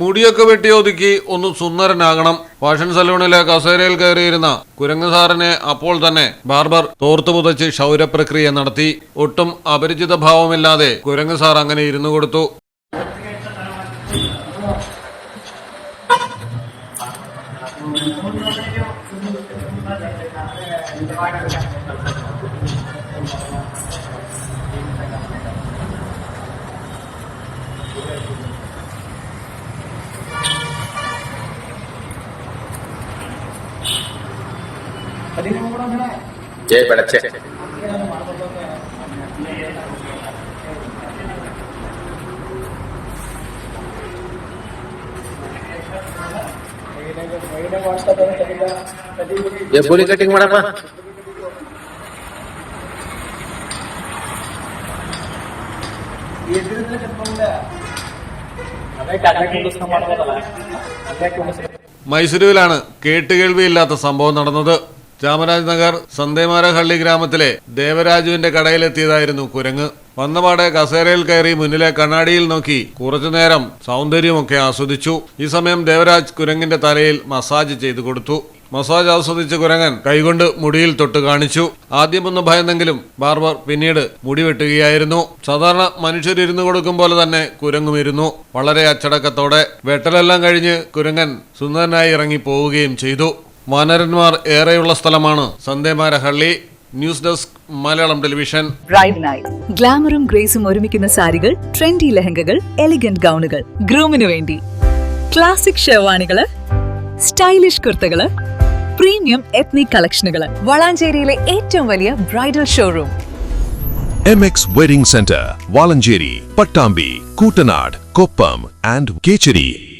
മുടിയൊക്കെ വെട്ടിയൊതുക്കി ഒന്ന് സുന്ദരനാകണം. ഫാഷൻ സലൂണിലെ കസേരയിൽ കയറിയിരുന്ന കുരങ്ങ് സാറിനെ അപ്പോൾ തന്നെ ബാർബർ തോർത്തു പുതച്ച് ക്ഷൗരപ്രക്രിയ നടത്തി. ഒട്ടും അപരിചിത ഭാവമില്ലാതെ കുരങ്ങ് സാർ അങ്ങനെ ഇരുന്നു കൊടുത്തു. जय बड़चे ये पूरी कटिंग ಮಾಡಪ್ಪ മൈസൂരുവിലാണ് കേട്ടുകേൾവിയില്ലാത്ത സംഭവം നടന്നത്. ചാമരാജ് നഗർ സന്ദേമാരഹള്ളി ഗ്രാമത്തിലെ ദേവരാജുവിന്റെ കടയിലെത്തിയതായിരുന്നു കുരങ്ങ്. വന്നപാടെ കസേരയിൽ കയറി മുന്നിലെ കണ്ണാടിയിൽ നോക്കി കുറച്ചുനേരം സൗന്ദര്യമൊക്കെ ആസ്വദിച്ചു. ഈ സമയം ദേവരാജ് കുരങ്ങിന്റെ തലയിൽ മസാജ് ചെയ്തു കൊടുത്തു. മസാജ് ആസ്വദിച്ച കുരങ്ങൻ കൈകൊണ്ട് മുടിയിൽ തൊട്ട് കാണിച്ചു. ആദ്യമൊന്ന് ഭയന്നെങ്കിലും ബാർബർ പിന്നീട് മുടി വെട്ടുകയായിരുന്നു. സാധാരണ മനുഷ്യരിരുന്നു കൊടുക്കും പോലെ തന്നെ കുരങ്ങും ഇരുന്നു. വളരെ അച്ചടക്കത്തോടെ വെട്ടലെല്ലാം കഴിഞ്ഞ് കുരങ്ങൻ സുന്ദരനായി ഇറങ്ങി പോവുകയും ചെയ്തു. വാനരന്മാർ ഏറെയുള്ള സ്ഥലമാണ് Sandemarahalli. News desk Malayalam television. ബ്രൈഡിനായി ഗ്ലാമറും ഗ്രേസും ഒരുമിക്കുന്ന സാരികൾ, ട്രെൻഡി ലെഹങ്കകൾ, എലിഗന്റ് ഗൗണുകൾ, ഗ്രൂമിനു വേണ്ടി ക്ലാസിക് ഷെർവാണികള്, സ്റ്റൈലിഷ് കുർത്തകള്, പ്രീമിയം എത്നിക് കളക്ഷനുകള്, വളാഞ്ചേരിയിലെ ഏറ്റവും വലിയ bridal showroom MX Wedding Center, Valancheri, Pattambi, Kutanad, Koppam and Kecheri.